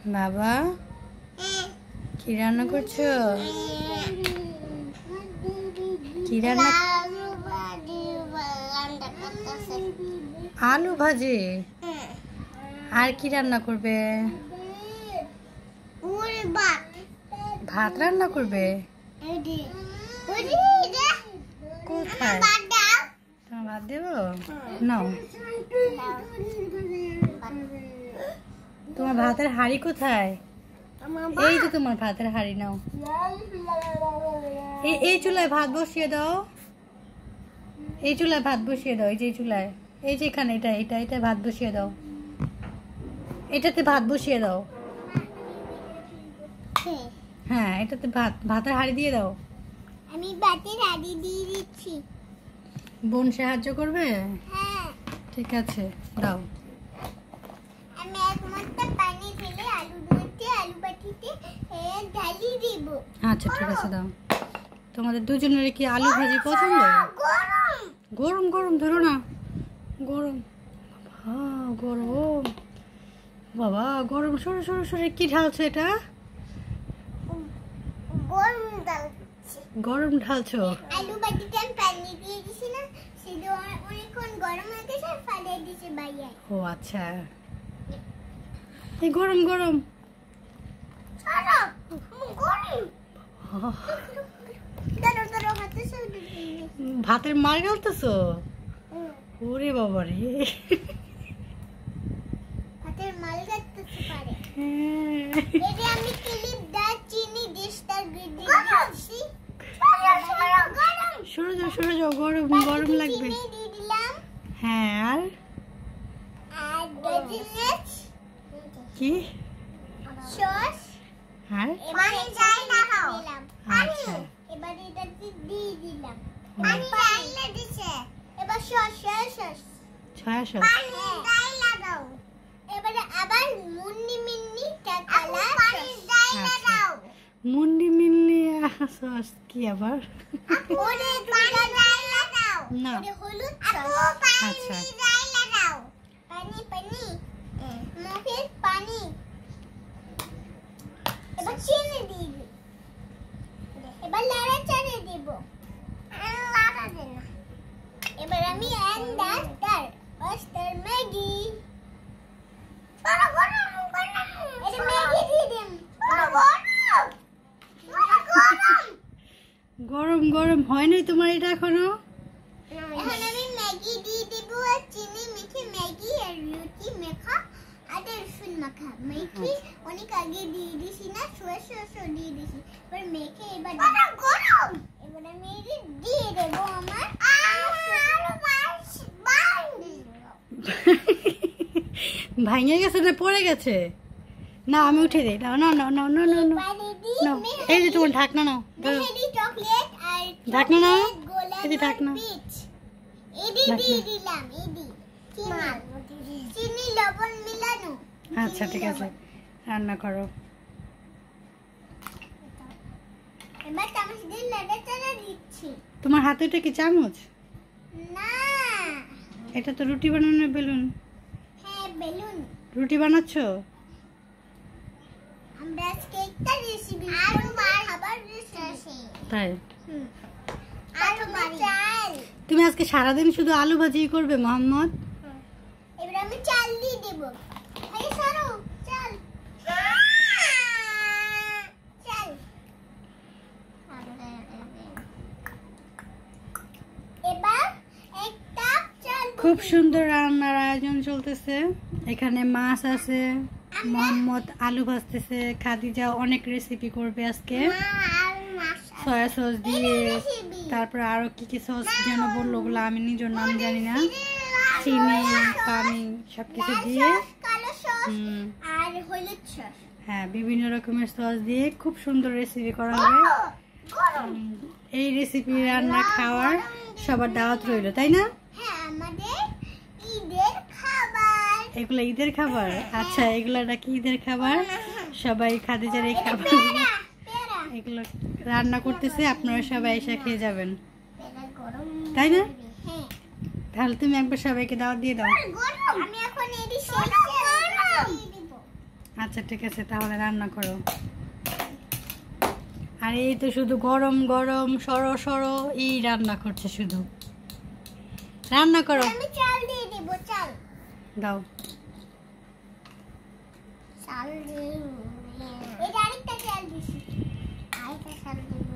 বাবা কি রান্না করছো? কি রান্না? আলু ভাজি। আর কি রান্না করবে? ভাত রান্না করবে? কোথায়? তোমার ভাত দেবো? নাও। তোমার ভাতের হাঁড়ি কোথায়? এই যে তোমার ভাতের হাঁড়ি, নাও। এই চুলায় ভাত বসিয়ে দাও। এই চুলায় ভাত বসিয়ে দাও। এই যে চুলায়, এই যে এখানে, এটা ভাত বসিয়ে দাও। এটাতে ভাত বসিয়ে দাও। হ্যাঁ, এটাতে ভাতের হাঁড়ি দিয়ে দাও। আমি ভাতের হাঁড়ি দিয়ে দিচ্ছি। বোন সাহায্য করবে? হ্যাঁ, ঠিক আছে, দাও। আমি এক মোটটা পানি ফেলে আলুর মধ্যে আলু বাটিতে ঢালি দিব। আচ্ছা ঠিক আছে, দাও। তোমাদের দুজনের কি আলু ভাজি পছন্দ? গরম গরম ধরো না, গরম। গরম বাবা, গরম। সরে সরে সরে, কি ঢালছো এটা? গরম ঢালছো? আলু বাটিতে আমি পানি দিয়ে দিছি না, সেটা অনেকক্ষণ গরম হয়ে গেছে, ফেলে দিছি বাইরে। ও আচ্ছা, এই গরম গরম। ভাতের মার গালতেছো? ওরে বাবা রে। ভাতের মাল গালতেছে পারে। এটা আমি ক্লিপ দা চিনি দিস্তার গিদি দিছি। সরে যাও সরে যাও, গরম গরম লাগবে। চিনি দিয়ে দিলাম। হ্যাঁ, আর দজিনেচ কি সস। আর পানি যাই না খাও। আচ্ছা, এবার এটা দিয়ে দিলাম। পানি যাইলে দিছে। এবার সস ছয়া সস। পানি যাই লাগাও। এবারে আবার মুন্নি মিন্নি কাকালা পানি যাই লাগাও। মুন্ডি মিললি সস কি আবার? ওরে পানি যাই লাগাও। না। ওরে হলুদ সস। আচ্ছা। পানি যাই লাগাও। পানি মুখের পানি। এবার চিনি দিয়ে দিই। এবার লাড়াচাড়া দিব। লাড়া দে না। এবার আমি অস্টার ম্যাগি। এটা ম্যাগি দিয়ে দিন। গরম গরম হয় নাই তোমার এটা এখনো? এখন আমি ম্যাগি দিয়ে দিব, আর চিনি মেখে ম্যাগি আর রুটি মেখা আর রসুন মাখা মেখে অনেক আগে দিয়ে দিছি না, সোয়া সস দিয়ে দিছি। এবার মেখে এবার গরম। এবার আমি দিয়ে দেব আমার ভাঙে গেছে না পড়ে গেছে? না আমি উঠে দিই। না না না না না না না। এই যে তোমার ঢাকনা নাও। মেহেদি চকলেট আর ঢাকনা নাও। গোলাপ এই যে ঢাকনা। এডি দিয়ে দিলাম। চিনি লবণ মিলানো। আচ্ছা ঠিক আছে, রান্না করো। এবার চামচ দিয়ে লাড়াচাড়া দিচ্ছি। তোমার হাতে এটা কি চামচ? না, এটা তো রুটি বানানোর বেলুন। হ্যাঁ বেলুন। রুটি বানাচ্ছো? আমরা আজকে একটা রেসিপি আলু খাবার রেসিপি। তাই? আলু চাল। তুমি আজকে সারাদিন শুধু আলু ভাজি করবে মোহাম্মদ? এবার আমি চাল দিয়ে দেব। আরে সরো, চাল চাল। এবার একটা চাল। খুব সুন্দর রান্নার আয়োজন চলতেছে। এখানে মাছ আছে, মোহাম্মদ আলু ভাজতেছে, খাদিজা অনেক রেসিপি করবে আজকে। সয়া সস দিয়ে, তারপর আরো কি কি সস যেন বললো, ওগুলো আমি নিজের নাম জানি না। চিনি, পানি সবকিছু দিয়ে, কালো সস আর হলুদ সস। হ্যাঁ বিভিন্ন রকমের সস দিয়ে খুব সুন্দর রেসিপি করা হবে। এই রেসিপি রান্না খাওয়ার সবার দাওয়াত রইল, তাই না? হ্যাঁ, আমাদের ঈদের খাবার। এগুলো ঈদের খাবার? আচ্ছা, এগুলো নাকি ঈদের খাবার? সবাই খাদিজার এই খাবার এগুলো রান্না করতেছে, আপনারা সবাই এসে খেয়ে যাবেন, তাই না? হ্যাঁ। তাহলে তুমি একবার সবাইকে দাওয়াত দিয়ে দাও। আমি এখন এডি শেষ দিয়ে দিব। আচ্ছা ঠিক আছে, তাহলে রান্না করো। আর এই তো শুধু গরম গরম সরো সরো এই রান্না করছে, শুধু রান্না করো। আমি চাল দিয়ে দেব, চাল দাও। চাল দিয়ে এই আরেকটা চাল দিছি, আরেকটা চাল দিব।